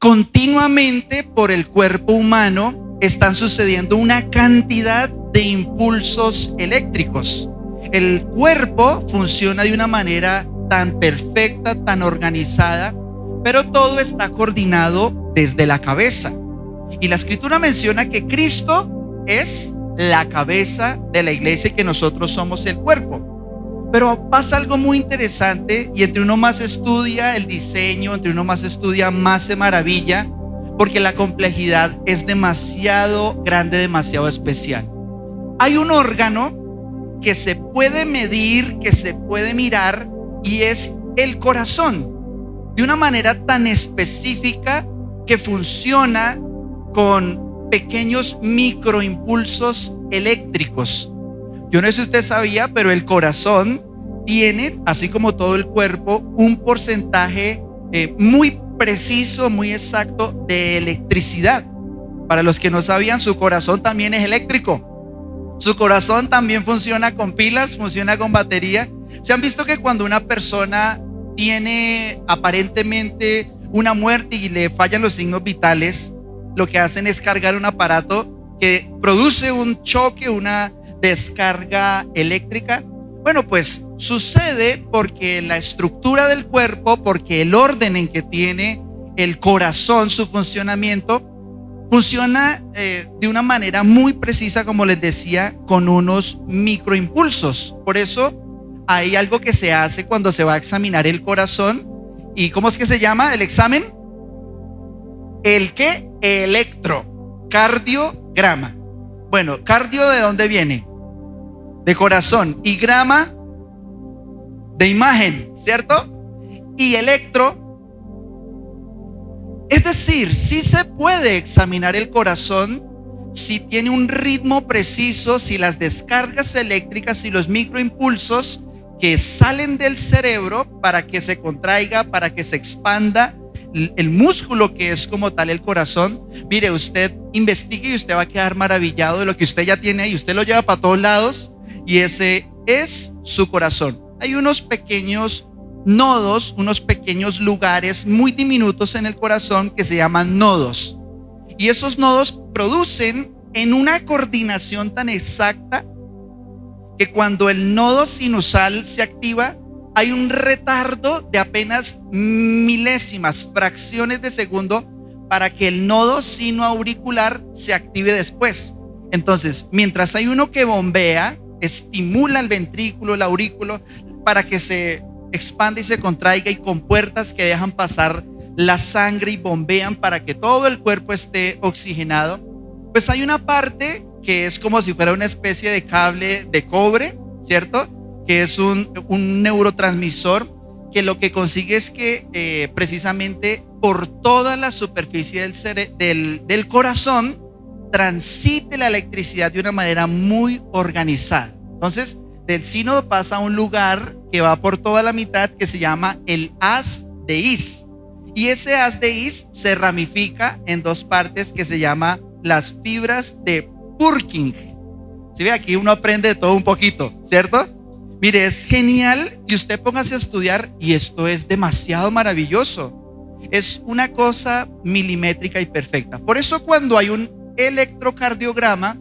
Continuamente por el cuerpo humano están sucediendo una cantidad de impulsos eléctricos. El cuerpo funciona de una manera tan perfecta, tan organizada, pero todo está coordinado desde la cabeza. Y la escritura menciona que Cristo es la cabeza de la iglesia y que nosotros somos el cuerpo. Pero pasa algo muy interesante, y entre uno más estudia el diseño, entre uno más estudia, más se maravilla, porque la complejidad es demasiado grande, demasiado especial. Hay un órgano que se puede medir, que se puede mirar, y es el corazón, de una manera tan específica que funciona con pequeños microimpulsos eléctricos. Yo no sé si usted sabía, pero el corazón tiene, así como todo el cuerpo, un porcentaje muy preciso, muy exacto de electricidad. Para los que no sabían, su corazón también es eléctrico. Su corazón también funciona con pilas, funciona con batería. ¿Se han visto que cuando una persona tiene aparentemente una muerte y le fallan los signos vitales, lo que hacen es cargar un aparato que produce un choque, una descarga eléctrica? Bueno, pues sucede porque la estructura del cuerpo, porque el orden en que tiene el corazón, su funcionamiento, funciona de una manera muy precisa, como les decía, con unos microimpulsos. Por eso hay algo que se hace cuando se va a examinar el corazón. ¿Y cómo es que se llama el examen? ¿El qué? Electrocardiograma. Bueno, cardio, ¿de dónde viene? De corazón. Y grama, de imagen, ¿cierto? Y electro, es decir, sí se puede examinar el corazón si tiene un ritmo preciso, si las descargas eléctricas y los microimpulsos que salen del cerebro para que se contraiga, para que se expanda el músculo que es como tal el corazón. Mire, usted investigue y usted va a quedar maravillado de lo que usted ya tiene ahí. Usted lo lleva para todos lados y ese es su corazón. Hay unos pequeños nodos, unos pequeños lugares muy diminutos en el corazón que se llaman nodos. Y esos nodos producen en una coordinación tan exacta que cuando el nodo sinusal se activa, hay un retardo de apenas milésimas, fracciones de segundo para que el nodo sinoauricular se active después. Entonces, mientras hay uno que bombea, estimula el ventrículo, el aurículo, para que se expanda y se contraiga, y con puertas que dejan pasar la sangre y bombean para que todo el cuerpo esté oxigenado, pues hay una parte que es como si fuera una especie de cable de cobre, ¿cierto? Que es un neurotransmisor que lo que consigue es que precisamente por toda la superficie del corazón transite la electricidad de una manera muy organizada. Entonces, del sínodo pasa a un lugar que va por toda la mitad que se llama el haz de His. Y ese haz de His se ramifica en dos partes que se llama las fibras de Purkinje. Si ve, aquí uno aprende de todo un poquito, ¿cierto? Mire, es genial que usted póngase a estudiar, y esto es demasiado maravilloso. Es una cosa milimétrica y perfecta. Por eso cuando hay un electrocardiograma,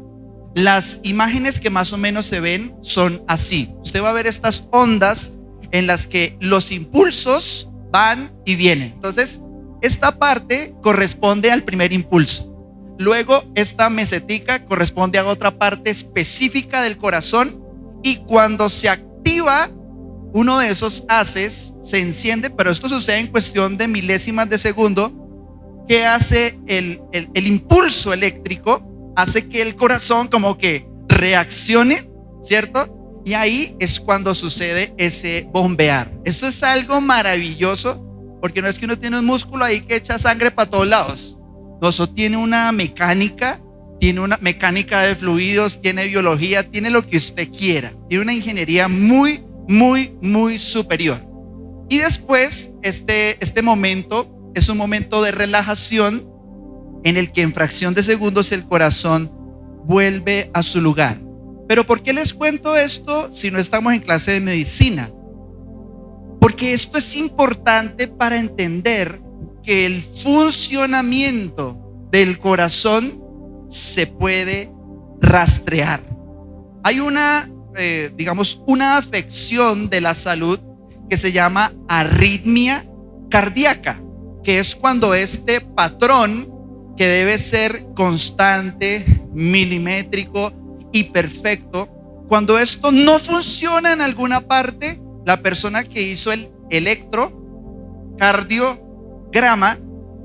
las imágenes que más o menos se ven son así. Usted va a ver estas ondas en las que los impulsos van y vienen. Entonces, esta parte corresponde al primer impulso. Luego, esta mesetica corresponde a otra parte específica del corazón, y cuando se activa uno de esos haces, se enciende, pero esto sucede en cuestión de milésimas de segundo. ¿Qué hace el impulso eléctrico? Hace que el corazón como que reaccione, ¿cierto? Y ahí es cuando sucede ese bombear. Eso es algo maravilloso, porque no es que uno tiene un músculo ahí que echa sangre para todos lados. No, eso tiene una mecánica de fluidos, tiene biología, tiene lo que usted quiera. Tiene una ingeniería muy, muy, muy superior. Y después, este momento es un momento de relajación en el que en fracción de segundos el corazón vuelve a su lugar. Pero ¿por qué les cuento esto si no estamos en clase de medicina? Porque esto es importante para entender que el funcionamiento del corazón se puede rastrear. Hay una afección de la salud que se llama arritmia cardíaca, que es cuando este patrón, que debe ser constante, milimétrico y perfecto, cuando esto no funciona en alguna parte, la persona que hizo el electrocardiograma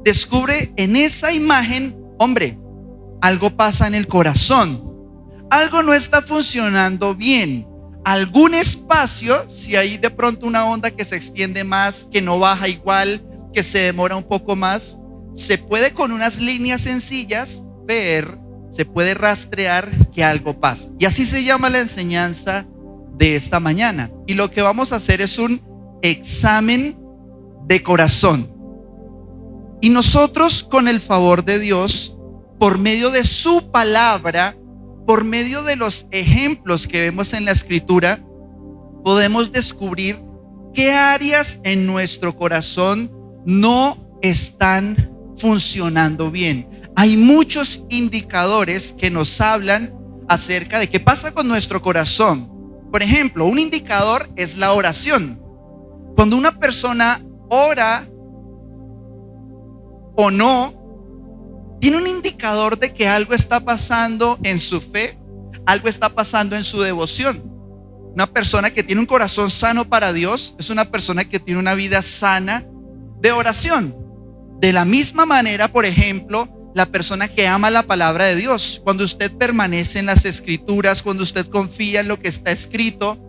descubre en esa imagen, hombre, algo pasa en el corazón, algo no está funcionando bien. Algún espacio, si hay de pronto una onda que se extiende más, que no baja igual, que se demora un poco más, se puede con unas líneas sencillas ver, se puede rastrear que algo pasa. Y así se llama la enseñanza de esta mañana. Y lo que vamos a hacer es un examen de corazón. Y nosotros, con el favor de Dios, por medio de su palabra, por medio de los ejemplos que vemos en la Escritura, podemos descubrir qué áreas en nuestro corazón no están funcionando bien. Hay muchos indicadores que nos hablan acerca de qué pasa con nuestro corazón. Por ejemplo, un indicador es la oración. Cuando una persona ora o no, tiene un indicador de que algo está pasando en su fe, algo está pasando en su devoción. Una persona que tiene un corazón sano para Dios es una persona que tiene una vida sana de oración. De la misma manera, por ejemplo, la persona que ama la palabra de Dios, cuando usted permanece en las Escrituras, cuando usted confía en lo que está escrito,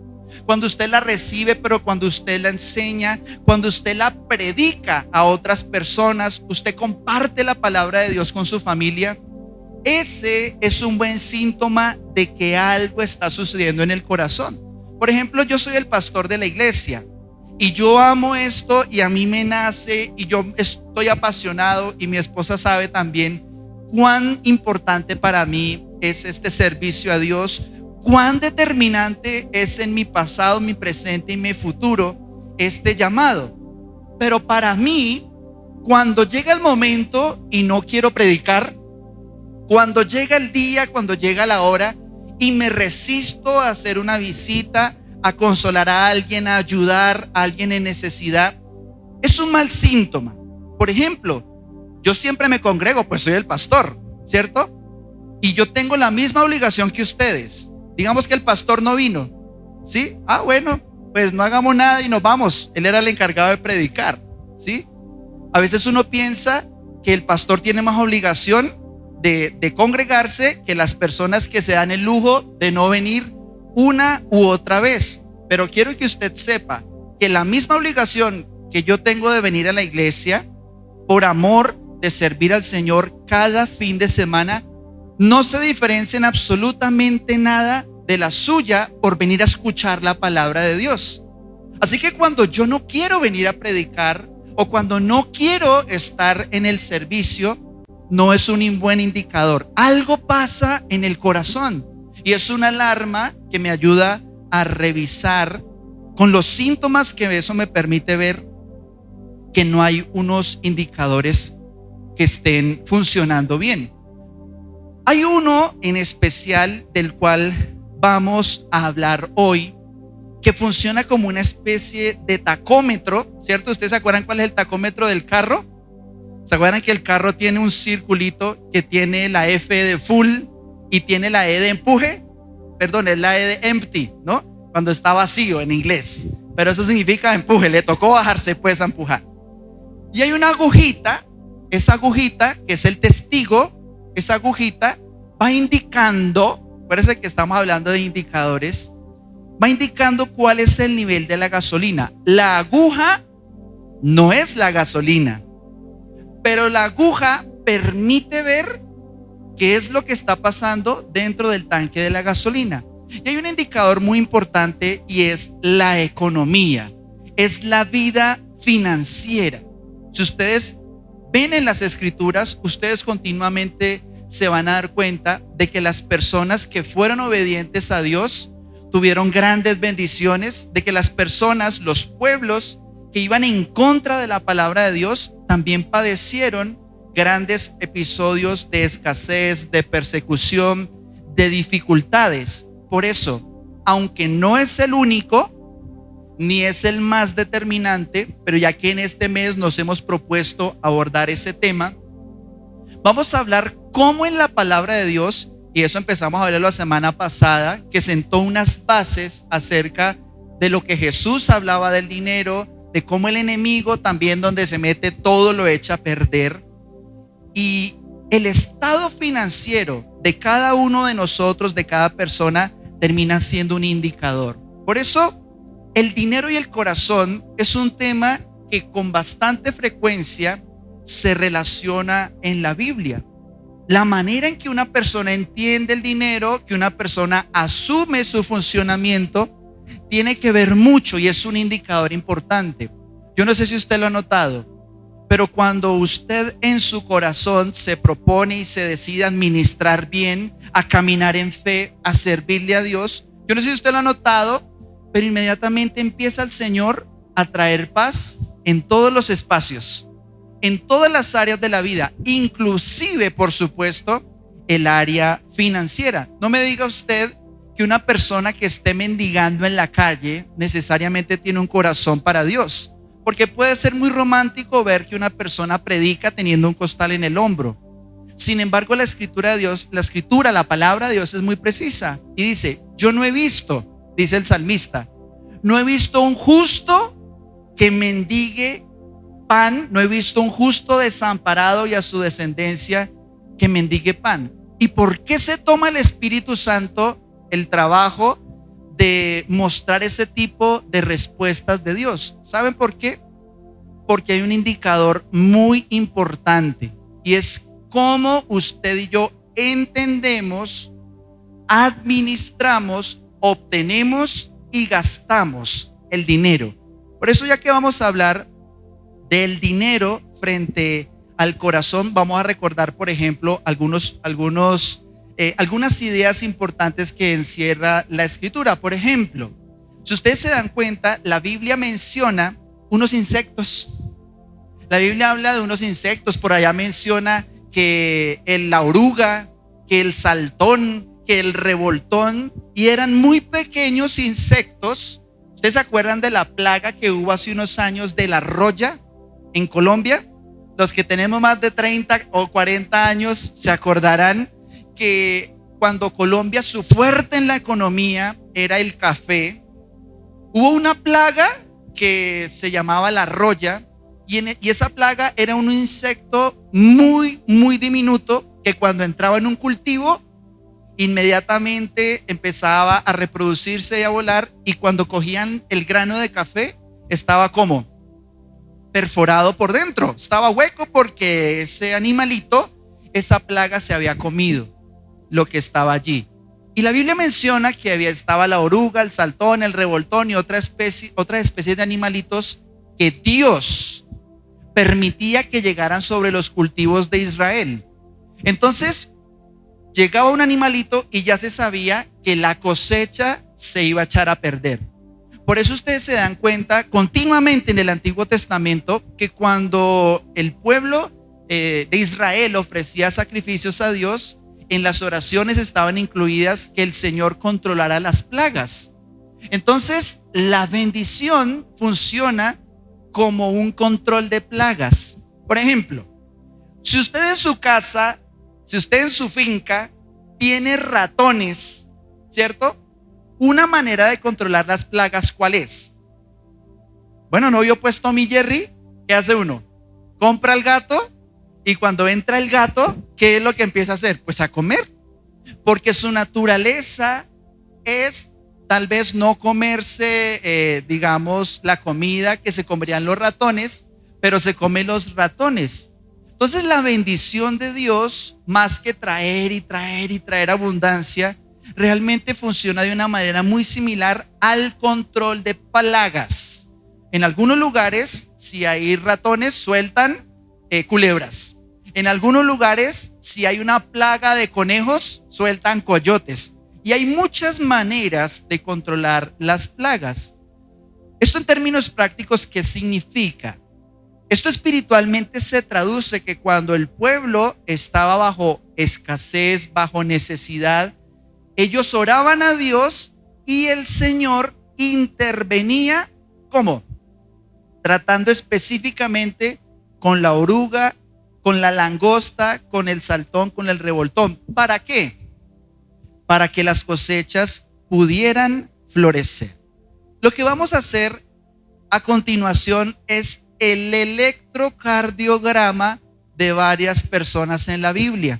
cuando usted la recibe, pero cuando usted la enseña, cuando usted la predica a otras personas, usted comparte la palabra de Dios con su familia, ese es un buen síntoma de que algo está sucediendo en el corazón. Por ejemplo, yo soy el pastor de la iglesia y yo amo esto y a mí me nace y yo estoy apasionado, y mi esposa sabe también cuán importante para mí es este servicio a Dios, cuán determinante es en mi pasado, mi presente y mi futuro este llamado. Pero para mí, cuando llega el momento y no quiero predicar, cuando llega el día, cuando llega la hora y me resisto a hacer una visita, a consolar a alguien, a ayudar a alguien en necesidad, es un mal síntoma. Por ejemplo, yo siempre me congrego, pues soy el pastor, ¿cierto? Y yo tengo la misma obligación que ustedes. Digamos que el pastor no vino, ¿sí? Bueno, pues no hagamos nada y nos vamos. Él era el encargado de predicar, ¿sí? A veces uno piensa que el pastor tiene más obligación de congregarse que las personas que se dan el lujo de no venir una u otra vez. Pero quiero que usted sepa que la misma obligación que yo tengo de venir a la iglesia, por amor de servir al Señor cada fin de semana, no se diferencia en absolutamente nada de la suya por venir a escuchar la palabra de Dios. Así que cuando yo no quiero venir a predicar o cuando no quiero estar en el servicio, no es un buen indicador. Algo pasa en el corazón y es una alarma que me ayuda a revisar con los síntomas que eso me permite ver que no hay unos indicadores que estén funcionando bien. Hay uno en especial del cual vamos a hablar hoy, que funciona como una especie de tacómetro, ¿cierto? ¿Ustedes se acuerdan cuál es el tacómetro del carro? ¿Se acuerdan que el carro tiene un circulito que tiene la F de full y tiene la E de empuje? Perdón, es la E de empty, ¿no? Cuando está vacío en inglés. Pero eso significa empuje, le tocó bajarse pues a empujar. Y hay una agujita, esa agujita que es el testigo, esa agujita va indicando, parece que estamos hablando de indicadores, va indicando cuál es el nivel de la gasolina. La aguja no es la gasolina, pero la aguja permite ver qué es lo que está pasando dentro del tanque de la gasolina. Y hay un indicador muy importante y es la economía, es la vida financiera. Si ustedes ven en las escrituras, ustedes continuamente se van a dar cuenta de que las personas que fueron obedientes a Dios tuvieron grandes bendiciones, de que las personas, los pueblos que iban en contra de la palabra de Dios también padecieron grandes episodios de escasez, de persecución, de dificultades. Por eso, aunque no es el único, ni es el más determinante, pero ya que en este mes nos hemos propuesto abordar ese tema, vamos a hablar cómo en la palabra de Dios, y eso empezamos a verlo la semana pasada, que sentó unas bases acerca de lo que Jesús hablaba del dinero, de cómo el enemigo también donde se mete todo lo echa a perder. Y el estado financiero de cada uno de nosotros, de cada persona, termina siendo un indicador. Por eso, el dinero y el corazón es un tema que con bastante frecuencia se relaciona en la Biblia. La manera en que una persona entiende el dinero, que una persona asume su funcionamiento, tiene que ver mucho y es un indicador importante. Yo no sé si usted lo ha notado, pero cuando usted en su corazón se propone y se decide administrar bien, a caminar en fe, a servirle a Dios, yo no sé si usted lo ha notado, pero inmediatamente empieza el Señor a traer paz en todos los espacios, en todas las áreas de la vida, inclusive, por supuesto, el área financiera. No me diga usted que una persona que esté mendigando en la calle necesariamente tiene un corazón para Dios, porque puede ser muy romántico ver que una persona predica teniendo un costal en el hombro. Sin embargo, la escritura de Dios, la palabra de Dios es muy precisa y dice: yo no he visto, dice el salmista, no he visto un justo que mendigue pan, no he visto un justo desamparado y a su descendencia que mendigue pan. ¿Y por qué se toma el Espíritu Santo el trabajo de mostrar ese tipo de respuestas de Dios? ¿Saben por qué? Porque hay un indicador muy importante y es cómo usted y yo entendemos, administramos, obtenemos y gastamos el dinero. Por eso, ya que vamos a hablar del dinero frente al corazón, vamos a recordar, por ejemplo, algunas ideas importantes que encierra la escritura. Por ejemplo, si ustedes se dan cuenta, la Biblia menciona unos insectos. La Biblia habla de unos insectos, por allá menciona que la oruga, que el saltón, que el revoltón, y eran muy pequeños insectos. ¿Ustedes se acuerdan de la plaga que hubo hace unos años de la roya en Colombia? Los que tenemos más de 30 o 40 años se acordarán que cuando Colombia, su fuerte en la economía era el café, hubo una plaga que se llamaba la roya, y esa plaga era un insecto muy, muy diminuto que cuando entraba en un cultivo, inmediatamente empezaba a reproducirse y a volar, y cuando cogían el grano de café, estaba como perforado por dentro, estaba hueco porque ese animalito, esa plaga se había comido lo que estaba allí. Y la Biblia menciona que estaba la oruga, el saltón, el revoltón y otras especies de animalitos que Dios permitía que llegaran sobre los cultivos de Israel. Entonces llegaba un animalito y ya se sabía que la cosecha se iba a echar a perder. Por eso ustedes se dan cuenta continuamente en el Antiguo Testamento que cuando el pueblo de Israel ofrecía sacrificios a Dios, en las oraciones estaban incluidas que el Señor controlara las plagas. Entonces, la bendición funciona como un control de plagas. Por ejemplo, si usted en su casa, si usted en su finca tiene ratones, ¿cierto? Una manera de controlar las plagas, ¿cuál es? Bueno, ¿no vio pues Tom y Jerry? ¿Qué hace uno? Compra el gato, y cuando entra el gato, ¿qué es lo que empieza a hacer? Pues a comer, porque su naturaleza es tal vez no comerse, digamos, la comida que se comerían los ratones, pero se comen los ratones. Entonces la bendición de Dios, más que traer y traer y traer abundancia, realmente funciona de una manera muy similar al control de plagas. En algunos lugares, si hay ratones, sueltan culebras. En algunos lugares, si hay una plaga de conejos, sueltan coyotes. Y hay muchas maneras de controlar las plagas. Esto en términos prácticos, ¿qué significa? Esto espiritualmente se traduce que cuando el pueblo estaba bajo escasez, bajo necesidad, ellos oraban a Dios y el Señor intervenía, ¿cómo? Tratando específicamente con la oruga, con la langosta, con el saltón, con el revoltón. ¿Para qué? Para que las cosechas pudieran florecer. Lo que vamos a hacer a continuación es el electrocardiograma de varias personas en la Biblia.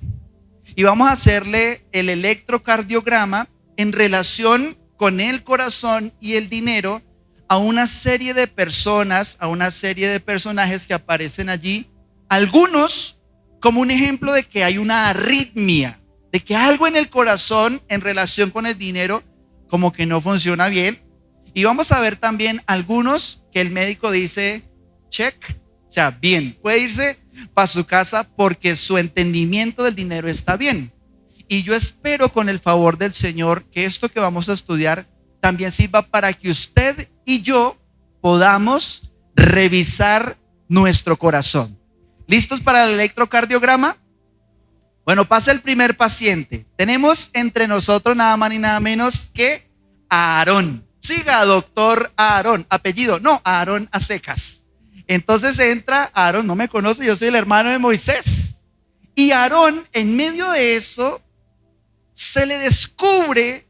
Y vamos a hacerle el electrocardiograma en relación con el corazón y el dinero a una serie de personas, a una serie de personajes que aparecen allí. Algunos como un ejemplo de que hay una arritmia, de que algo en el corazón en relación con el dinero como que no funciona bien. Y vamos a ver también algunos que el médico dice, check, o sea, bien, puede irse para su casa porque su entendimiento del dinero está bien. Y yo espero con el favor del Señor que esto que vamos a estudiar también sirva para que usted y yo podamos revisar nuestro corazón. ¿Listos para el electrocardiograma? Bueno, pasa el primer paciente. Tenemos entre nosotros nada más ni nada menos que a Aarón. Siga, doctor Aarón. Apellido, no, Aarón a secas. Entonces entra Aarón, no me conoce, yo soy el hermano de Moisés. Y Aarón, en medio de eso, se le descubre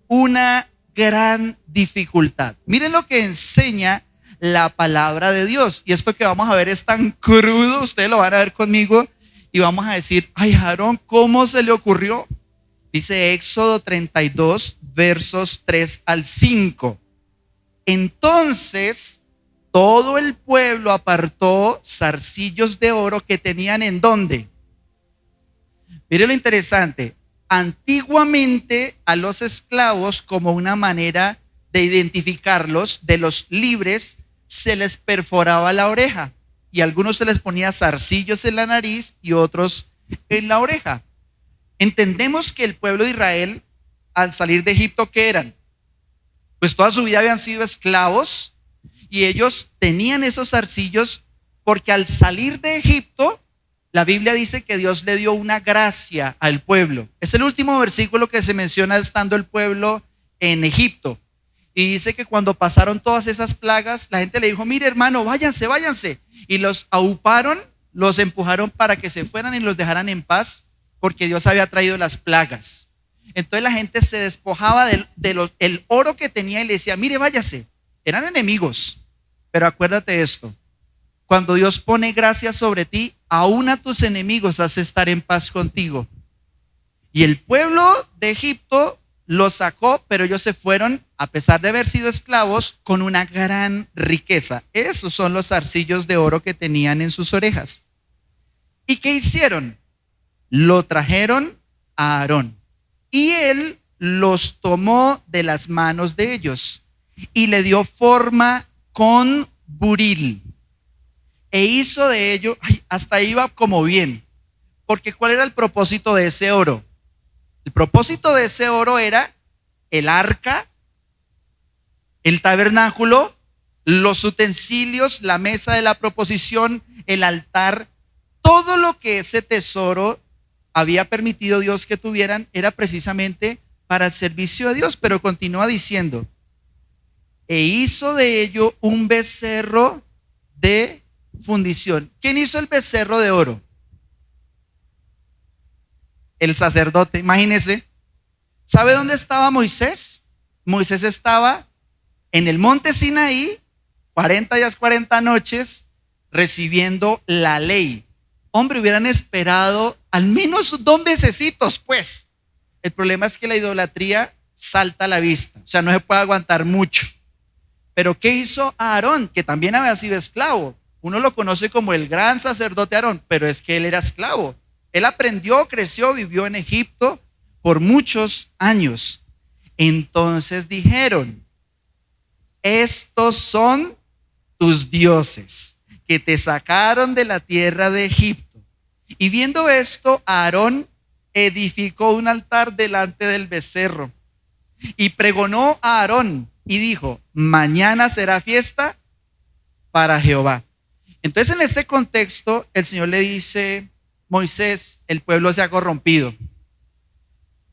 una gran dificultad. Miren lo que enseña la palabra de Dios. Y esto que vamos a ver es tan crudo, ustedes lo van a ver conmigo. Y vamos a decir, ay, Aarón, ¿cómo se le ocurrió? Dice Éxodo 32, versos 3 al 5. Entonces, todo el pueblo apartó zarcillos de oro que tenían ¿en dónde? Mire lo interesante. Antiguamente a los esclavos, como una manera de identificarlos, de los libres, se les perforaba la oreja. Y a algunos se les ponía zarcillos en la nariz y otros en la oreja. Entendemos que el pueblo de Israel, al salir de Egipto, ¿qué eran? Pues toda su vida habían sido esclavos y ellos tenían esos zarcillos porque al salir de Egipto, la Biblia dice que Dios le dio una gracia al pueblo. Es el último versículo que se menciona estando el pueblo en Egipto. Y dice que cuando pasaron todas esas plagas, la gente le dijo, mire hermano, váyanse, váyanse. Y los auparon, los empujaron para que se fueran y los dejaran en paz, porque Dios había traído las plagas. Entonces la gente se despojaba del oro que tenía y le decía, mire, váyase. Eran enemigos, pero acuérdate de esto. Cuando Dios pone gracia sobre ti, aún a tus enemigos hace estar en paz contigo. Y el pueblo de Egipto los sacó, pero ellos se fueron, a pesar de haber sido esclavos, con una gran riqueza. Esos son los zarcillos de oro que tenían en sus orejas. ¿Y qué hicieron? Lo trajeron a Aarón y él los tomó de las manos de ellos y le dio forma con buril e hizo de ello, hasta iba como bien, porque ¿cuál era el propósito de ese oro? El propósito de ese oro era el arca, el tabernáculo, los utensilios, la mesa de la proposición, el altar, todo lo que ese tesoro había permitido Dios que tuvieran era precisamente para el servicio de Dios. Pero continúa diciendo, e hizo de ello un becerro de fundición. ¿Quién hizo el becerro de oro? El sacerdote. Imagínese. ¿Sabe dónde estaba Moisés? Moisés estaba en el monte Sinaí, 40 días, 40 noches, recibiendo la ley. Hombre, hubieran esperado al menos 2 mesecitos, pues. El problema es que la idolatría salta a la vista, o sea, no se puede aguantar mucho. Pero ¿qué hizo Aarón? Que también había sido esclavo. Uno lo conoce como el gran sacerdote Aarón, pero es que él era esclavo. Él aprendió, creció, vivió en Egipto por muchos años. Entonces dijeron, estos son tus dioses que te sacaron de la tierra de Egipto. Y viendo esto, Aarón edificó un altar delante del becerro y pregonó a Aarón, y dijo: mañana será fiesta para Jehová. Entonces, en este contexto, el Señor le dice: Moisés, el pueblo se ha corrompido,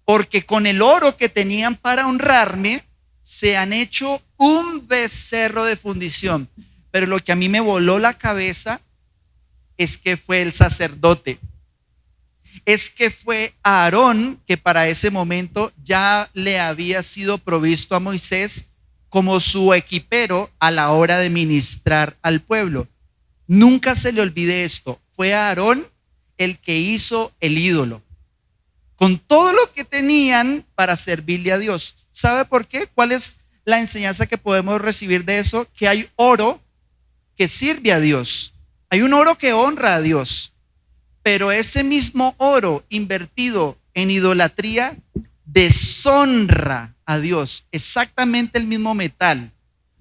porque con el oro que tenían para honrarme, se han hecho un becerro de fundición. Pero lo que a mí me voló la cabeza es que fue el sacerdote. Es que fue Aarón, que para ese momento ya le había sido provisto a Moisés como su equipero a la hora de ministrar al pueblo. Nunca se le olvide esto: fue Aarón el que hizo el ídolo, con todo lo que tenían para servirle a Dios. ¿Sabe por qué? ¿Cuál es la enseñanza que podemos recibir de eso? Que hay oro que sirve a Dios, hay un oro que honra a Dios, pero ese mismo oro invertido en idolatría deshonra a Dios. Exactamente el mismo metal,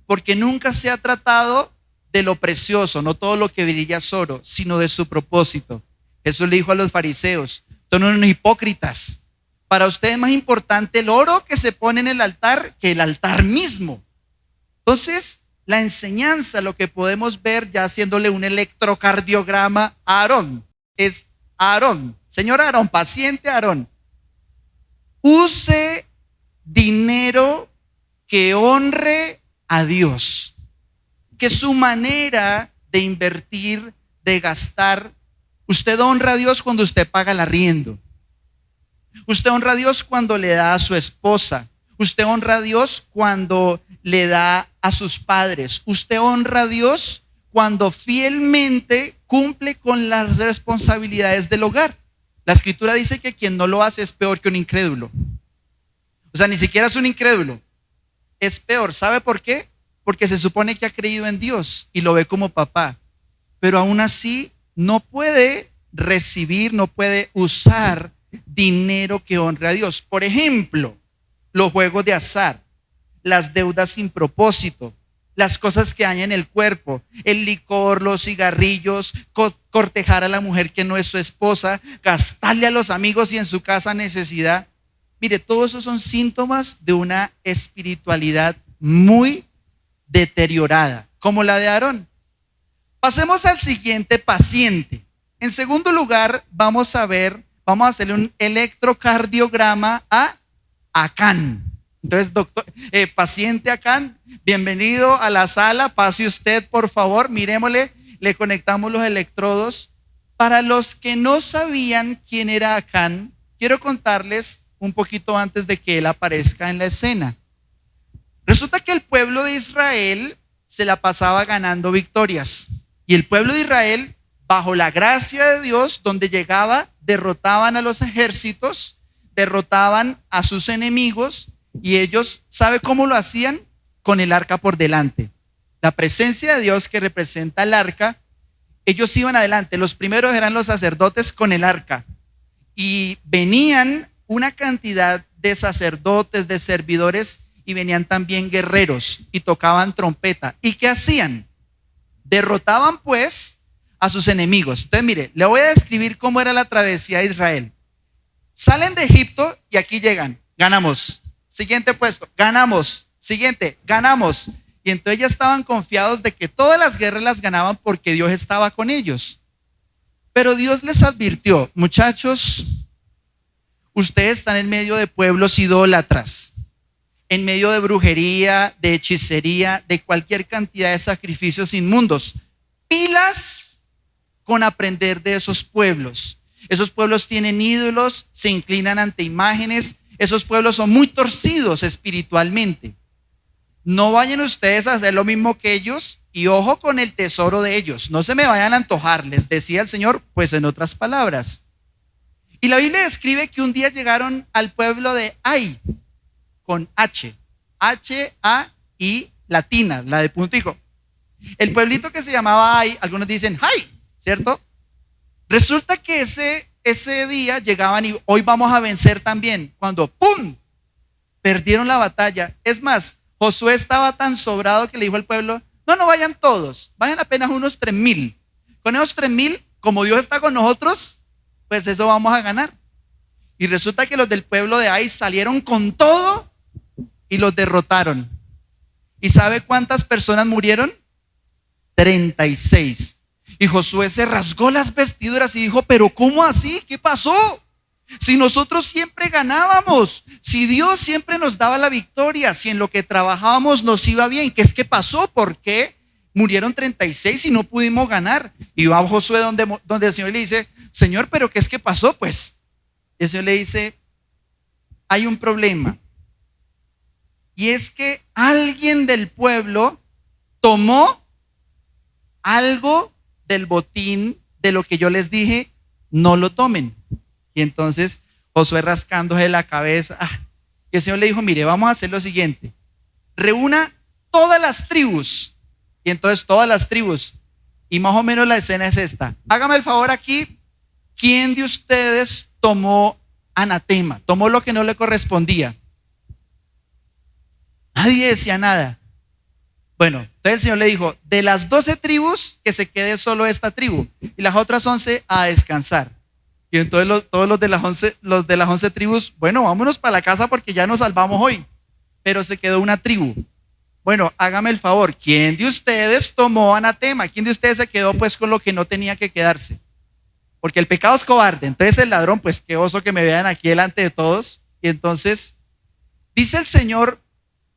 porque nunca se ha tratado de lo precioso, no todo lo que brilla es oro, sino de su propósito. Jesús le dijo a los fariseos: son unos hipócritas, para ustedes es más importante el oro que se pone en el altar que el altar mismo. Entonces, la enseñanza, lo que podemos ver ya haciéndole un electrocardiograma a Aarón, es: Aarón, señor Aarón, paciente Aarón, use dinero que honre a Dios, que su manera de invertir, de gastar, usted honra a Dios cuando usted paga el arriendo, usted honra a Dios cuando le da a su esposa, usted honra a Dios cuando le da a sus padres, usted honra a Dios cuando fielmente cumple con las responsabilidades del hogar. La escritura dice que quien no lo hace es peor que un incrédulo. O sea, ni siquiera es un incrédulo, es peor. ¿Sabe por qué? Porque se supone que ha creído en Dios y lo ve como papá, pero aún así no puede recibir, no puede usar dinero que honre a Dios. Por ejemplo, los juegos de azar, las deudas sin propósito, las cosas que dañan el cuerpo, el licor, los cigarrillos, cortejar a la mujer que no es su esposa, gastarle a los amigos y en su casa necesidad. Mire, todos esos son síntomas de una espiritualidad muy deteriorada, como la de Aarón. Pasemos al siguiente paciente. En segundo lugar, vamos a hacerle un electrocardiograma a Acán. Entonces, paciente Acán, bienvenido a la sala, pase usted por favor, miremosle, le conectamos los electrodos. Para los que no sabían quién era Acán, quiero contarles un poquito antes de que él aparezca en la escena. Resulta que el pueblo de Israel se la pasaba ganando victorias, y el pueblo de Israel, bajo la gracia de Dios, donde llegaba, derrotaban a los ejércitos, derrotaban a sus enemigos. Y ellos, ¿sabe cómo lo hacían? Con el arca por delante. La presencia de Dios que representa el arca, ellos iban adelante. Los primeros eran los sacerdotes con el arca. Y venían una cantidad de sacerdotes, de servidores, y venían también guerreros y tocaban trompeta. ¿Y qué hacían? Derrotaban pues a sus enemigos. Entonces mire, le voy a describir cómo era la travesía de Israel. Salen de Egipto y aquí llegan, ganamos. Siguiente puesto, ganamos. Siguiente, ganamos. Y entonces ya estaban confiados de que todas las guerras las ganaban porque Dios estaba con ellos. Pero Dios les advirtió: muchachos, ustedes están en medio de pueblos idólatras, en medio de brujería, de hechicería, de cualquier cantidad de sacrificios inmundos. Pilas con aprender de esos pueblos. Esos pueblos tienen ídolos, se inclinan ante imágenes. Esos pueblos son muy torcidos espiritualmente. No vayan ustedes a hacer lo mismo que ellos, y ojo con el tesoro de ellos. No se me vayan a antojar, les decía el Señor, pues en otras palabras. Y la Biblia describe que un día llegaron al pueblo de Ai, con H, H-A-I latina, la de puntico. El pueblito que se llamaba Ai, algunos dicen Ai, ¿cierto? Resulta que ese día llegaban y hoy vamos a vencer también. Cuando ¡pum! Perdieron la batalla. Es más, Josué estaba tan sobrado que le dijo al pueblo: no vayan todos, vayan apenas unos 3,000. Con esos 3,000, como Dios está con nosotros, pues eso vamos a ganar. Y resulta que los del pueblo de Ai salieron con todo y los derrotaron. ¿Y sabe cuántas personas murieron? 36. Y Josué se rasgó las vestiduras y dijo, pero ¿cómo así? ¿Qué pasó? Si nosotros siempre ganábamos, si Dios siempre nos daba la victoria, si en lo que trabajábamos nos iba bien, ¿qué pasó? ¿Por qué murieron 36 y no pudimos ganar? Y va Josué donde el Señor le dice, Señor, ¿pero qué pasó? Pues el Señor le dice, hay un problema. Y es que alguien del pueblo tomó algo del botín de lo que yo les dije, no lo tomen. Y entonces Josué rascándose la cabeza, y el Señor le dijo, mire, vamos a hacer lo siguiente, reúna todas las tribus. Y entonces todas las tribus, y más o menos la escena es esta, hágame el favor aquí, ¿quién de ustedes tomó anatema, tomó lo que no le correspondía? Nadie decía nada. Bueno, entonces el Señor le dijo, de las 12 tribus, que se quede solo esta tribu, y las otras 11 a descansar. Y entonces todos los de las 11 tribus, bueno, vámonos para la casa porque ya nos salvamos hoy. Pero se quedó una tribu. Bueno, hágame el favor, ¿quién de ustedes tomó anatema? ¿Quién de ustedes se quedó pues con lo que no tenía que quedarse? Porque el pecado es cobarde. Entonces el ladrón, pues qué oso que me vean aquí delante de todos. Y entonces dice el Señor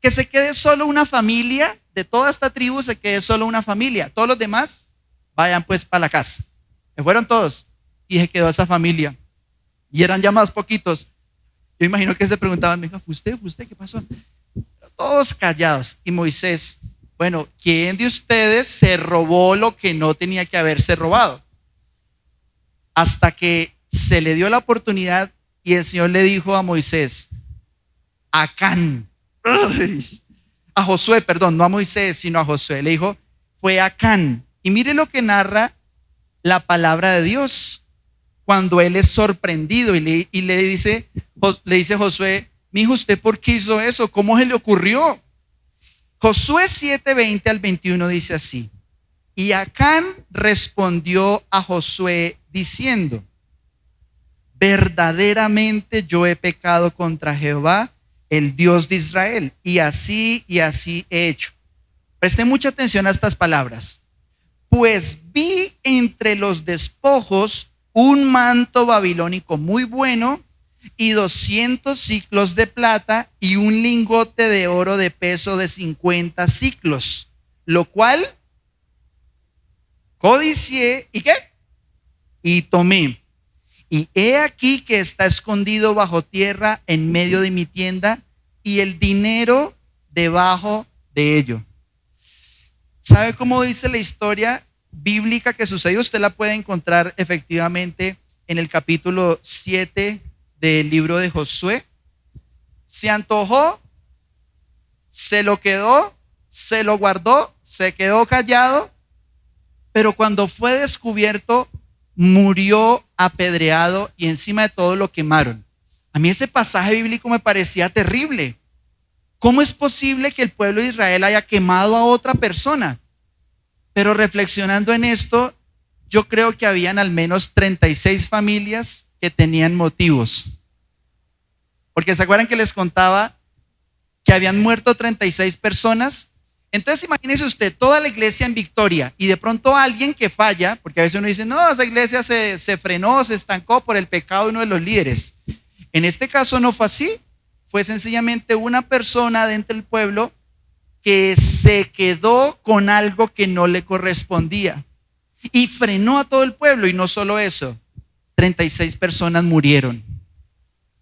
que se quede solo una familia, de toda esta tribu se quede solo una familia. Todos los demás vayan pues para la casa. Se fueron todos. Y se quedó esa familia. Y eran ya más poquitos. Yo imagino que se preguntaban, venga, ¿fue usted? ¿Qué pasó? Todos callados. Y Moisés, bueno, ¿quién de ustedes se robó lo que no tenía que haberse robado? Hasta que se le dio la oportunidad y el Señor le dijo a Moisés, Acán, a Josué, perdón, no a Moisés, sino a Josué. Le dijo, fue Acán. Y mire lo que narra la palabra de Dios. Cuando él es sorprendido y le dice Josué, mijo, ¿usted por qué hizo eso? ¿Cómo se le ocurrió? Josué 7:20 al 21 dice así. Y Acán respondió a Josué diciendo, verdaderamente yo he pecado contra Jehová, el Dios de Israel, y así he hecho. Preste mucha atención a estas palabras. Pues vi entre los despojos un manto babilónico muy bueno y 200 siclos de plata y un lingote de oro de peso de 50 siclos, lo cual codicié, ¿y qué? Y tomé. Y he aquí que está escondido bajo tierra en medio de mi tienda y el dinero debajo de ello. ¿Sabe cómo dice la historia bíblica que sucedió? Usted la puede encontrar efectivamente en el capítulo 7 del libro de Josué. Se antojó, se lo quedó, se lo guardó, se quedó callado, pero cuando fue descubierto, murió apedreado y encima de todo lo quemaron. A mí ese pasaje bíblico me parecía terrible. ¿Cómo es posible que el pueblo de Israel haya quemado a otra persona? Pero reflexionando en esto, yo creo que habían al menos 36 familias que tenían motivos. Porque ¿se acuerdan que les contaba que habían muerto 36 personas? Entonces imagínese usted toda la iglesia en victoria y de pronto alguien que falla, porque a veces uno dice, no, esa iglesia se frenó, se estancó por el pecado de uno de los líderes. En este caso no fue así, fue sencillamente una persona dentro del pueblo que se quedó con algo que no le correspondía y frenó a todo el pueblo. Y no solo eso, 36 personas murieron.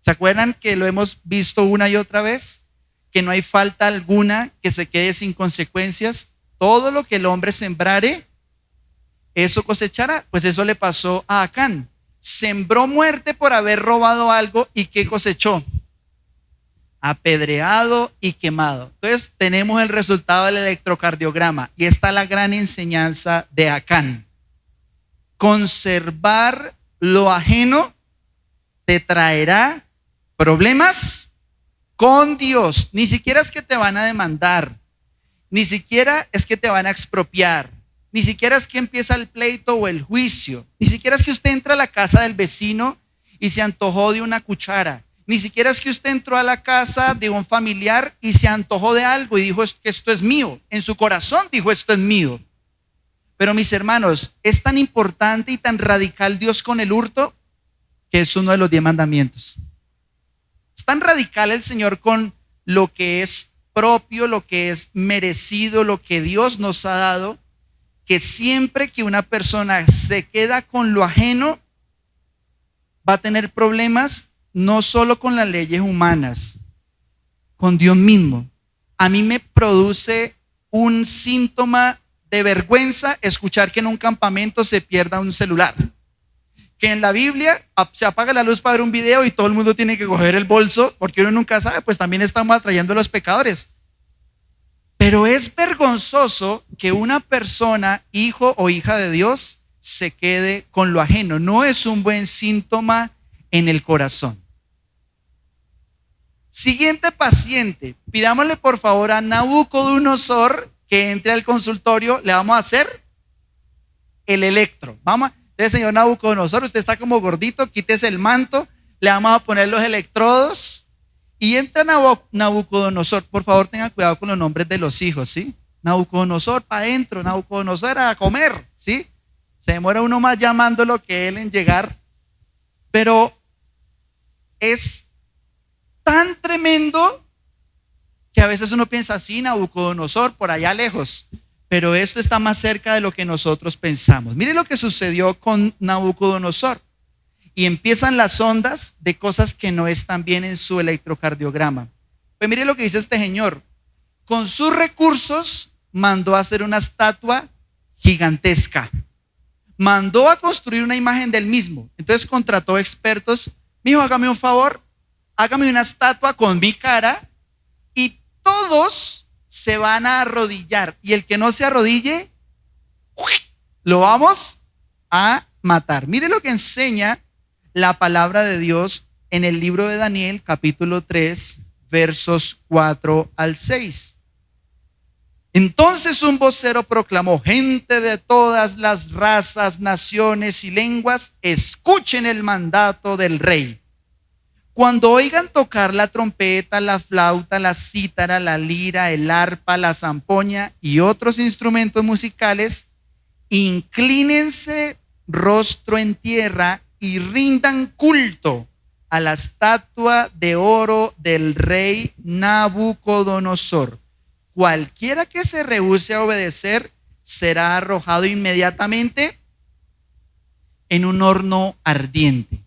¿Se acuerdan que lo hemos visto una y otra vez? Que no hay falta alguna que se quede sin consecuencias. Todo lo que el hombre sembrare, eso cosechará. Pues eso le pasó a Acán. Sembró muerte por haber robado algo y ¿qué cosechó? Apedreado y quemado. Entonces tenemos el resultado del electrocardiograma y está la gran enseñanza de Acán. Conservar lo ajeno te traerá problemas con Dios. Ni siquiera es que te van a demandar, ni siquiera es que te van a expropiar, ni siquiera es que empieza el pleito o el juicio, ni siquiera es que usted entra a la casa del vecino y se antojó de una cuchara Ni siquiera es que usted entró a la casa de un familiar y se antojó de algo y dijo que esto es mío. En su corazón dijo esto es mío. Pero mis hermanos, es tan importante y tan radical Dios con el hurto que es uno de los 10 mandamientos. Es tan radical el Señor con lo que es propio, lo que es merecido, lo que Dios nos ha dado, que siempre que una persona se queda con lo ajeno, va a tener problemas no solo con las leyes humanas, con Dios mismo. A mí me produce un síntoma de vergüenza escuchar que en un campamento se pierda un celular. Que en la Biblia se apaga la luz para ver un video y todo el mundo tiene que coger el bolso porque uno nunca sabe, pues también estamos atrayendo a los pecadores. Pero es vergonzoso que una persona, hijo o hija de Dios, se quede con lo ajeno. No es un buen síntoma en el corazón. Siguiente paciente, pidámosle por favor a Nabucodonosor que entre al consultorio. Le vamos a hacer el electro. Entonces, señor Nabucodonosor, usted está como gordito, quítese el manto, le vamos a poner los electrodos y entra Nabucodonosor. Por favor, tengan cuidado con los nombres de los hijos, ¿sí? Nabucodonosor para adentro, Nabucodonosor a comer, ¿sí? Se demora uno más llamándolo que él en llegar, pero es tan tremendo que a veces uno piensa así, Nabucodonosor por allá lejos, pero esto está más cerca de lo que nosotros pensamos. Mire lo que sucedió con Nabucodonosor. Y empiezan las ondas de cosas que no están bien en su electrocardiograma. Pues mire lo que dice este señor. Con sus recursos mandó a hacer una estatua gigantesca. Mandó a construir una imagen del mismo. Entonces contrató expertos. Mijo, hágame un favor, hágame una estatua con mi cara y todos se van a arrodillar. Y el que no se arrodille, lo vamos a matar. Mire lo que enseña la palabra de Dios en el libro de Daniel, capítulo 3, versos 4 al 6. Entonces un vocero proclamó: gente de todas las razas, naciones y lenguas, escuchen el mandato del rey. Cuando oigan tocar la trompeta, la flauta, la cítara, la lira, el arpa, la zampoña y otros instrumentos musicales, inclínense rostro en tierra y rindan culto a la estatua de oro del rey Nabucodonosor. Cualquiera que se rehúse a obedecer será arrojado inmediatamente en un horno ardiente.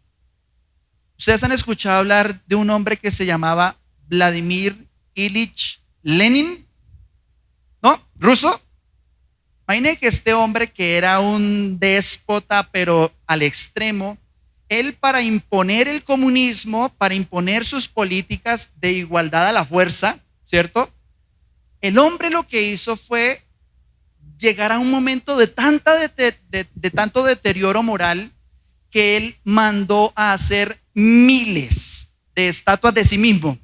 Ustedes han escuchado hablar de un hombre que se llamaba Vladimir Ilich Lenin, ¿no? Ruso. Imaginen que este hombre, que era un déspota pero al extremo, él, para imponer el comunismo, para imponer sus políticas de igualdad a la fuerza, ¿cierto? El hombre lo que hizo fue llegar a un momento de tanto deterioro moral que él mandó a hacer miles de estatuas de sí mismo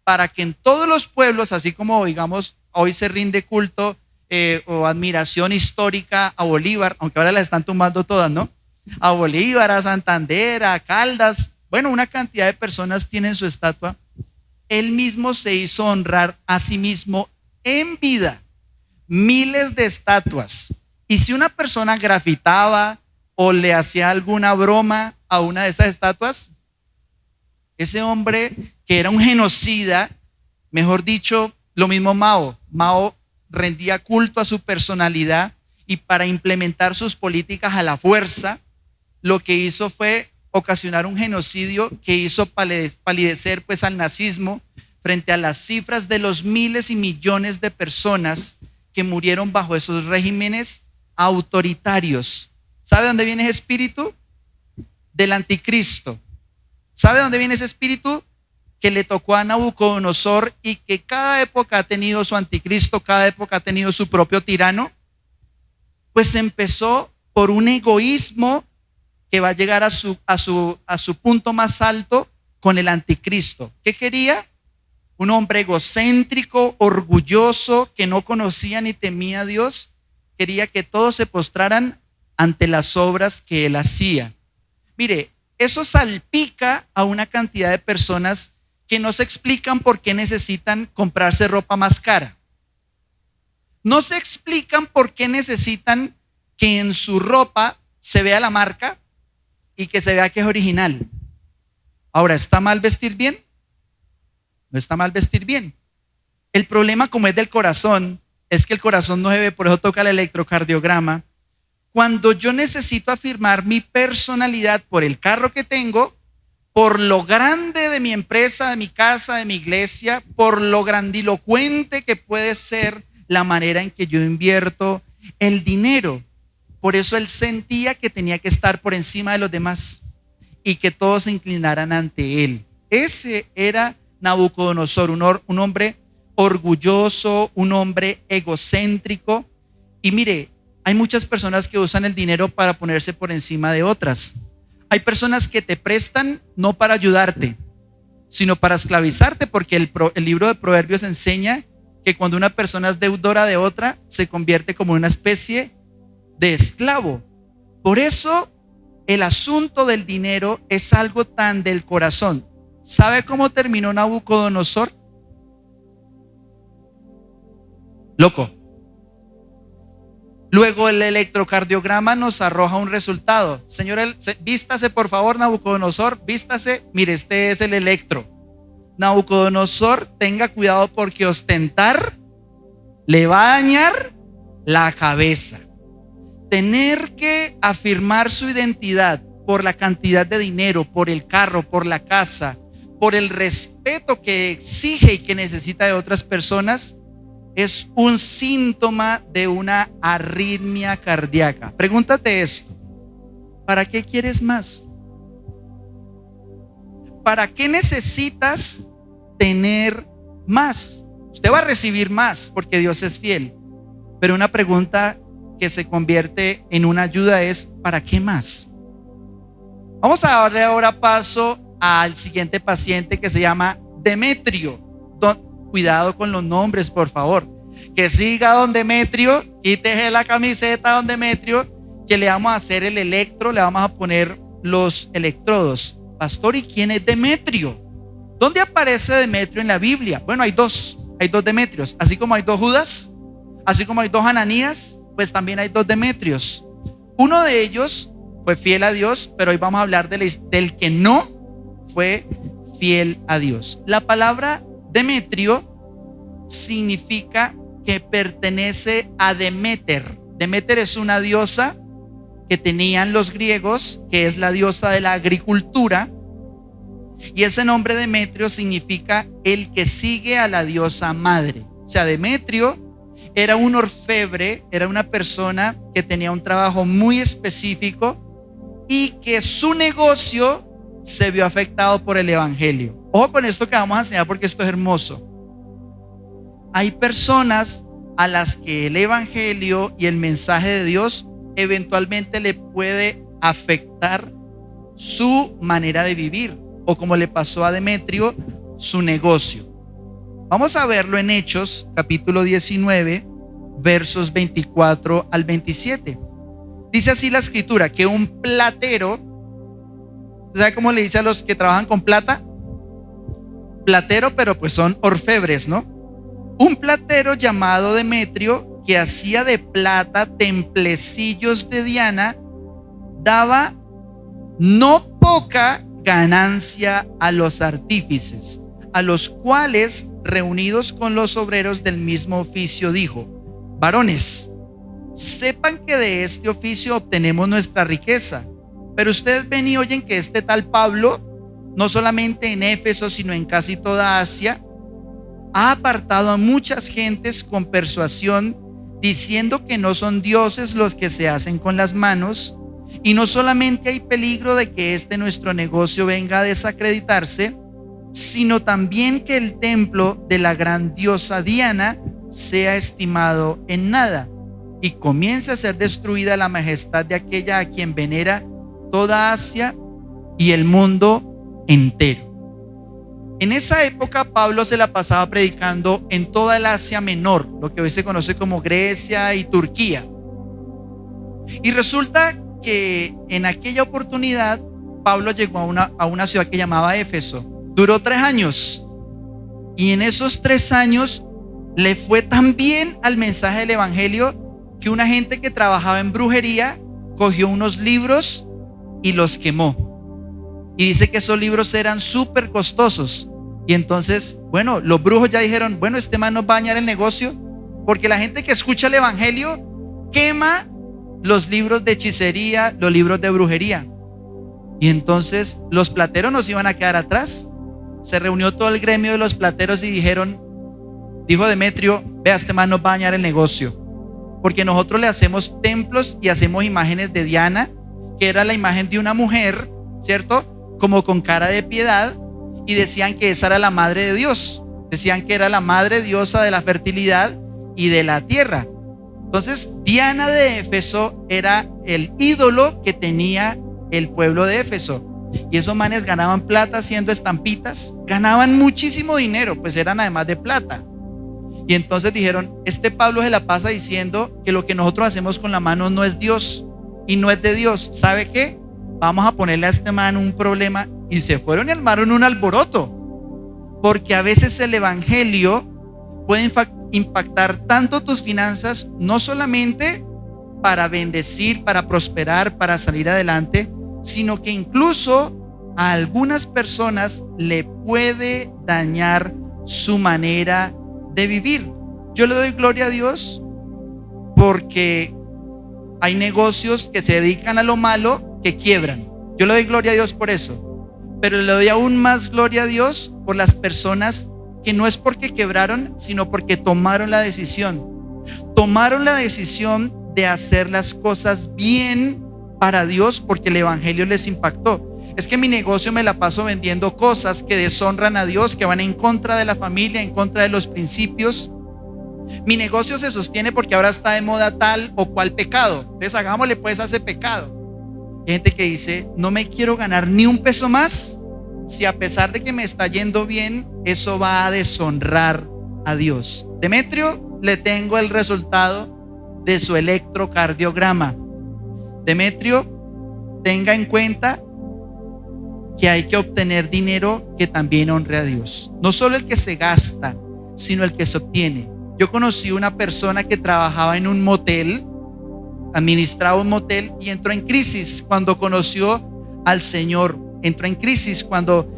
para que en todos los pueblos, así como digamos hoy se rinde culto o admiración histórica a Bolívar, aunque ahora las están tumbando todas, ¿no? A Bolívar, a Santander, a Caldas, bueno, una cantidad de personas tienen su estatua. Él mismo se hizo honrar a sí mismo en vida, miles de estatuas. Y si una persona grafitaba o le hacía alguna broma a una de esas estatuas, ese hombre, que era un genocida, mejor dicho, lo mismo Mao rendía culto a su personalidad y para implementar sus políticas a la fuerza, lo que hizo fue ocasionar un genocidio que hizo palidecer pues al nazismo frente a las cifras de los miles y millones de personas que murieron bajo esos regímenes autoritarios. ¿Sabe dónde viene ese espíritu? Del anticristo. ¿Sabe dónde viene ese espíritu? Que le tocó a Nabucodonosor y que cada época ha tenido su anticristo, cada época ha tenido su propio tirano. Pues empezó por un egoísmo que va a llegar a su punto más alto con el anticristo. ¿Qué quería? Un hombre egocéntrico, orgulloso, que no conocía ni temía a Dios. Quería que todos se postraran ante las obras que él hacía. Mire, eso salpica a una cantidad de personas que no se explican por qué necesitan comprarse ropa más cara. No se explican por qué necesitan que en su ropa se vea la marca y que se vea que es original. Ahora, ¿está mal vestir bien? No está mal vestir bien. El problema, como es del corazón, es que el corazón no se ve, por eso toca el electrocardiograma. Cuando yo necesito afirmar mi personalidad por el carro que tengo, por lo grande de mi empresa, de mi casa, de mi iglesia, por lo grandilocuente que puede ser la manera en que yo invierto el dinero. Por eso él sentía que tenía que estar por encima de los demás y que todos se inclinaran ante él. Ese era Nabucodonosor, un hombre orgulloso, un hombre egocéntrico. Y mire, hay muchas personas que usan el dinero para ponerse por encima de otras. Hay personas que te prestan no para ayudarte, sino para esclavizarte, porque el libro de Proverbios enseña que cuando una persona es deudora de otra, se convierte como una especie de esclavo. Por eso el asunto del dinero es algo tan del corazón. ¿Sabe cómo terminó Nabucodonosor? Loco. Luego el electrocardiograma nos arroja un resultado. Señor, vístase por favor, Nabucodonosor, vístase. Mire, este es el electro. Nabucodonosor, tenga cuidado porque ostentar le va a dañar la cabeza. Tener que afirmar su identidad por la cantidad de dinero, por el carro, por la casa, por el respeto que exige y que necesita de otras personas, es un síntoma de una arritmia cardíaca. Pregúntate esto: ¿para qué quieres más? ¿Para qué necesitas tener más? Usted va a recibir más porque Dios es fiel, pero una pregunta que se convierte en una ayuda es: ¿para qué más? Vamos a darle ahora paso al siguiente paciente, que se llama Demetrio. Cuidado con los nombres, por favor. Que siga don Demetrio, quítese la camiseta, don Demetrio, que le vamos a hacer el electro, le vamos a poner los electrodos. Pastor, ¿y quién es Demetrio? ¿Dónde aparece Demetrio en la Biblia? Bueno, hay dos Demetrios. Así como hay dos Judas, así como hay dos Ananías, pues también hay dos Demetrios. Uno de ellos fue fiel a Dios, pero hoy vamos a hablar del que no fue fiel a Dios. La palabra Demetrio significa que pertenece a Deméter. Deméter es una diosa que tenían los griegos, que es la diosa de la agricultura, y ese nombre Demetrio significa el que sigue a la diosa madre. O sea, Demetrio era un orfebre, era una persona que tenía un trabajo muy específico y que su negocio se vio afectado por el evangelio. Ojo con esto que vamos a enseñar, porque esto es hermoso. Hay personas a las que el evangelio y el mensaje de Dios eventualmente le puede afectar su manera de vivir, o como le pasó a Demetrio, su negocio. Vamos a verlo en Hechos capítulo 19, versos 24 al 27. Dice así la escritura, que un platero, ¿sabe cómo le dice a los que trabajan con plata? Platero, pero pues son orfebres, ¿no? Un platero llamado Demetrio, que hacía de plata templecillos de Diana, daba no poca ganancia a los artífices, a los cuales, reunidos con los obreros del mismo oficio, dijo: varones, sepan que de este oficio obtenemos nuestra riqueza. Pero ustedes ven y oyen que este tal Pablo, no solamente en Éfeso, sino en casi toda Asia, ha apartado a muchas gentes con persuasión, diciendo que no son dioses los que se hacen con las manos. Y no solamente hay peligro de que nuestro negocio venga a desacreditarse, sino también que el templo de la gran diosa Diana sea estimado en nada y comience a ser destruida la majestad de aquella a quien venera toda Asia y el mundo entero. En esa época Pablo se la pasaba predicando en toda el Asia Menor, lo que hoy se conoce como Grecia y Turquía. Y resulta que en aquella oportunidad Pablo llegó a una ciudad que llamaba Éfeso. Duró 3 años. Y en esos 3 años le fue tan bien al mensaje del evangelio que una gente que trabajaba en brujería cogió unos libros y los quemó. Y dice que esos libros eran súper costosos. Y entonces, bueno, los brujos ya dijeron, bueno, este man nos va a dañar el negocio, porque la gente que escucha el evangelio quema los libros de hechicería, los libros de brujería. Y entonces los plateros nos iban a quedar atrás. Se reunió todo el gremio de los plateros y dijo Demetrio, vea, este man nos va a dañar el negocio, porque nosotros le hacemos templos y hacemos imágenes de Diana, que era la imagen de una mujer, ¿cierto? Como con cara de piedad, y decían que esa era la madre de Dios. Decían que era la madre diosa de la fertilidad y de la tierra. Entonces, Diana de Éfeso era el ídolo que tenía el pueblo de Éfeso. Y esos manes ganaban plata haciendo estampitas, ganaban muchísimo dinero, pues eran además de plata. Y entonces dijeron, este Pablo se la pasa diciendo que lo que nosotros hacemos con la mano no es Dios y no es de Dios. ¿Sabe qué? Vamos a ponerle a este man un problema. Y se fueron y armaron un alboroto, porque a veces el evangelio puede impactar tanto tus finanzas, no solamente para bendecir, para prosperar, para salir adelante, sino que incluso a algunas personas le puede dañar su manera de vivir. Yo le doy gloria a Dios porque hay negocios que se dedican a lo malo que quiebran. Yo le doy gloria a Dios por eso. Pero le doy aún más gloria a Dios por las personas que no es porque quebraron, sino porque tomaron la decisión. Tomaron la decisión de hacer las cosas bien para Dios porque el evangelio les impactó. Es que mi negocio me la paso vendiendo cosas que deshonran a Dios, que van en contra de la familia, en contra de los principios. Mi negocio se sostiene porque ahora está de moda tal o cual pecado. Entonces hagámosle pues a ese pecado. Hay gente que dice, no me quiero ganar ni un peso más si a pesar de que me está yendo bien, eso va a deshonrar a Dios. Demetrio, le tengo el resultado de su electrocardiograma. Demetrio, tenga en cuenta que hay que obtener dinero que también honre a Dios. No solo el que se gasta, sino el que se obtiene. Yo conocí una persona que trabajaba en un motel, administraba un motel y entró en crisis cuando conoció al Señor. Entró en crisis cuando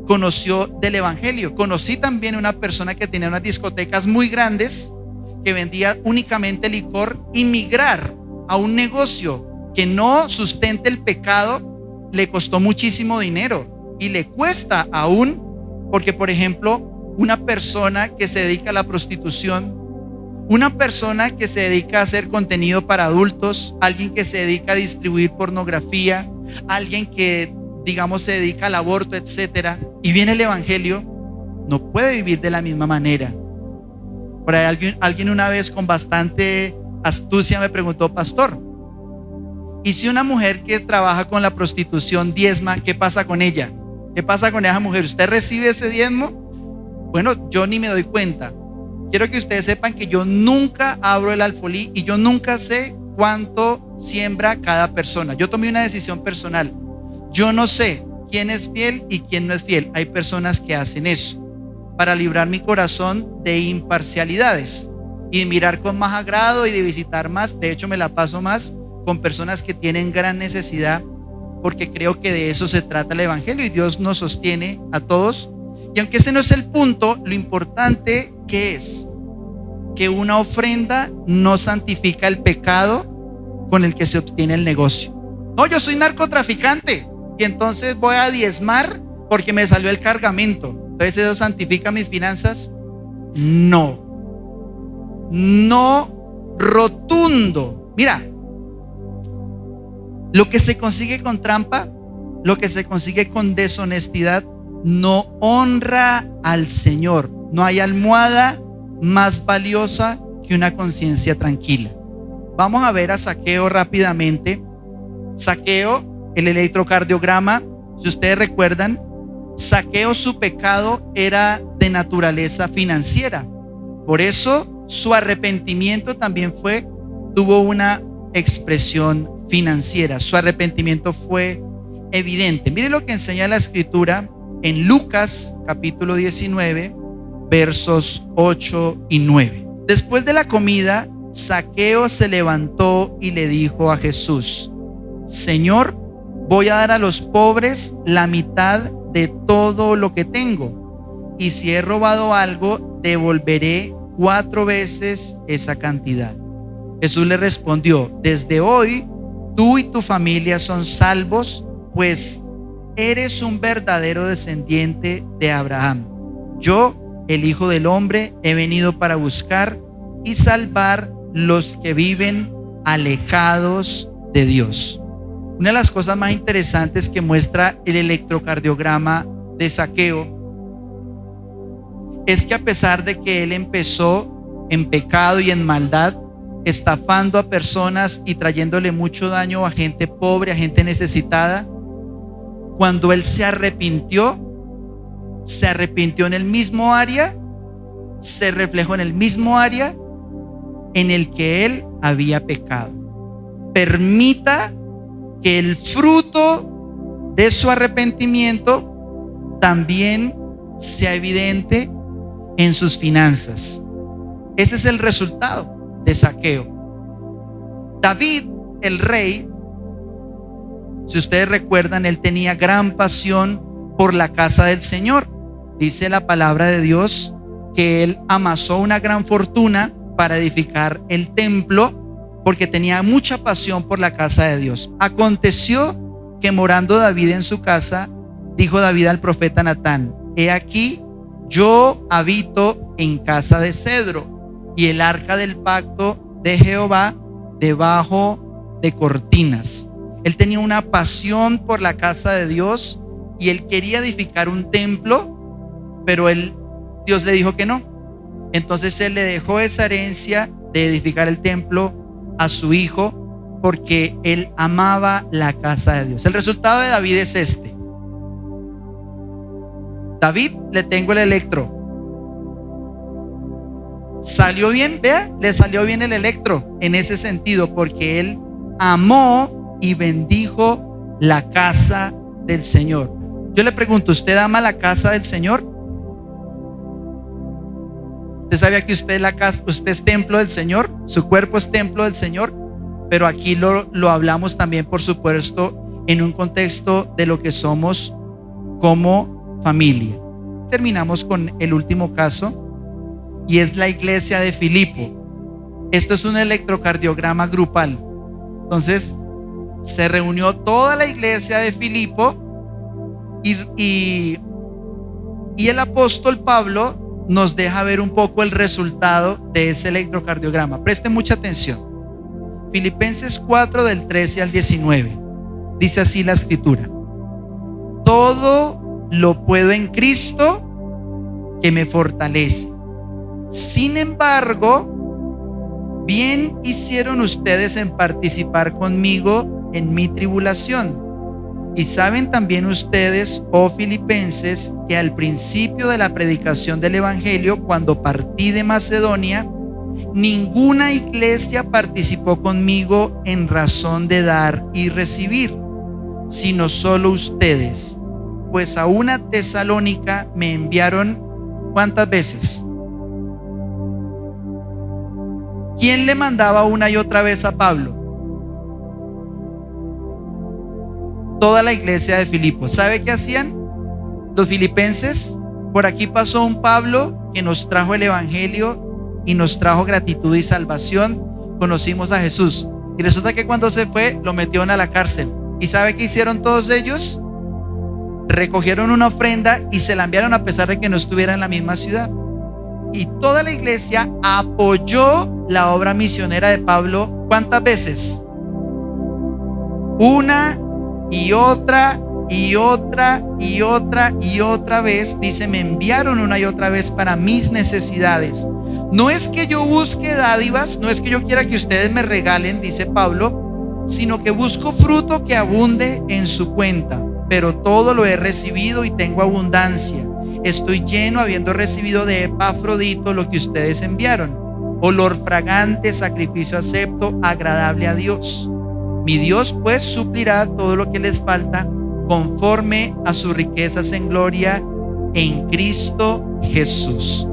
conoció del evangelio. Conocí también una persona que tenía unas discotecas muy grandes que vendía únicamente licor, y migrar a un negocio que no sustente el pecado le costó muchísimo dinero y le cuesta aún, porque por ejemplo, una persona que se dedica a la prostitución, una persona que se dedica a hacer contenido para adultos, alguien que se dedica a distribuir pornografía, alguien que digamos se dedica al aborto, etcétera, y viene el evangelio, no puede vivir de la misma manera. Por ahí alguien una vez con bastante astucia me preguntó, pastor, ¿y si una mujer que trabaja con la prostitución diezma, qué pasa con ella? ¿Qué pasa con esa mujer? ¿Usted recibe ese diezmo? Bueno, yo ni me doy cuenta. Quiero que ustedes sepan que yo nunca abro el alfolí y yo nunca sé cuánto siembra cada persona. Yo tomé una decisión personal. Yo no sé quién es fiel y quién no es fiel. Hay personas que hacen eso para librar mi corazón de imparcialidades y de mirar con más agrado y de visitar más. De hecho, me la paso más con personas que tienen gran necesidad, porque creo que de eso se trata el evangelio y Dios nos sostiene a todos. Y aunque ese no es el punto, lo importante que es que una ofrenda no santifica el pecado con el que se obtiene el negocio. No, yo soy narcotraficante y entonces voy a diezmar porque me salió el cargamento. Entonces eso santifica mis finanzas. No, rotundo. Mira, lo que se consigue con trampa, lo que se consigue con deshonestidad, no honra al Señor. No hay almohada más valiosa que una conciencia tranquila. Vamos a ver a Zaqueo rápidamente. Zaqueo, el electrocardiograma, si ustedes recuerdan, Zaqueo, su pecado era de naturaleza financiera. Por eso su arrepentimiento también tuvo una expresión financiera. Su arrepentimiento fue evidente. Mire lo que enseña la escritura en Lucas capítulo 19, versos 8 y 9. Después de la comida, Zaqueo se levantó y le dijo a Jesús: Señor, voy a dar a los pobres la mitad de todo lo que tengo, y si he robado algo, devolveré 4 veces esa cantidad. Jesús le respondió: desde hoy tú y tu familia son salvos, pues eres un verdadero descendiente de Abraham. Yo, el Hijo del Hombre, he venido para buscar y salvar los que viven alejados de Dios. Una de las cosas más interesantes que muestra el electrocardiograma de Zaqueo es que a pesar de que él empezó en pecado y en maldad, estafando a personas y trayéndole mucho daño a gente pobre, a gente necesitada, cuando él se arrepintió en el mismo área, se reflejó en el mismo área en el que él había pecado. Permita que el fruto de su arrepentimiento también sea evidente en sus finanzas. Ese es el resultado de Zaqueo. David, el rey, si ustedes recuerdan, él tenía gran pasión por la casa del Señor. Dice la palabra de Dios que él amasó una gran fortuna para edificar el templo, porque tenía mucha pasión por la casa de Dios. Aconteció que morando David en su casa, dijo David al profeta Natán: he aquí, yo habito en casa de cedro, y el arca del pacto de Jehová debajo de cortinas. Él tenía una pasión por la casa de Dios y él quería edificar un templo, pero Dios le dijo que no. Entonces él le dejó esa herencia de edificar el templo a su hijo, porque él amaba la casa de Dios. El resultado de David es este. David, le tengo el electro. Salió bien, vea, le salió bien el electro en ese sentido, porque él amó y bendijo la casa del Señor. Yo le pregunto, ¿usted ama la casa del Señor? ¿Usted sabía que usted es templo del Señor? Su cuerpo es templo del Señor. Pero aquí lo hablamos también, por supuesto, en un contexto de lo que somos como familia. Terminamos con el último caso, y es la iglesia de Filipo. Esto es un electrocardiograma grupal. Entonces se reunió toda la iglesia de Filipo, y el apóstol Pablo nos deja ver un poco el resultado de ese electrocardiograma. Presten mucha atención. Filipenses 4 del 13 al 19. Dice así la escritura: todo lo puedo en Cristo que me fortalece. Sin embargo, bien hicieron ustedes en participar conmigo en mi tribulación. Y saben también ustedes, oh filipenses, que al principio de la predicación del evangelio, cuando partí de Macedonia, ninguna iglesia participó conmigo en razón de dar y recibir, sino solo ustedes. Pues a una Tesalónica me enviaron, ¿cuántas veces? ¿Quién le mandaba una y otra vez a Pablo? Toda la iglesia de Filipo. ¿Sabe qué hacían los filipenses? Por aquí pasó un Pablo que nos trajo el evangelio y nos trajo gratitud y salvación. Conocimos a Jesús, y resulta que cuando se fue lo metieron a la cárcel. ¿Y sabe qué hicieron todos ellos? Recogieron una ofrenda y se la enviaron a pesar de que no estuviera en la misma ciudad. Y toda la iglesia apoyó la obra misionera de Pablo. ¿Cuántas veces? Una y otra y otra y otra y otra vez. Dice: me enviaron una y otra vez para mis necesidades. No es que yo busque dádivas, no es que yo quiera que ustedes me regalen, dice Pablo, sino que busco fruto que abunde en su cuenta. Pero todo lo he recibido y tengo abundancia. Estoy lleno, habiendo recibido de Epafrodito lo que ustedes enviaron: olor fragante, sacrificio acepto, agradable a Dios. Mi Dios pues suplirá todo lo que les falta conforme a sus riquezas en gloria en Cristo Jesús.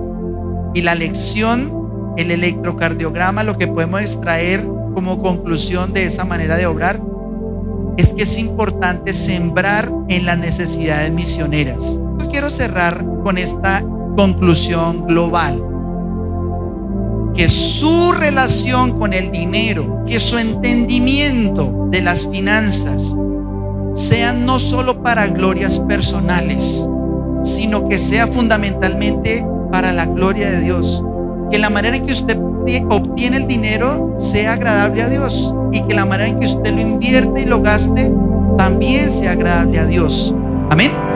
Y la lección, el electrocardiograma, lo que podemos extraer como conclusión de esa manera de obrar, es que es importante sembrar en las necesidades misioneras. Yo quiero cerrar con esta conclusión global: que su relación con el dinero, que su entendimiento de las finanzas sean no solo para glorias personales, sino que sea fundamentalmente para la gloria de Dios. Que la manera en que usted obtiene el dinero sea agradable a Dios, y que la manera en que usted lo invierte y lo gaste también sea agradable a Dios. Amén.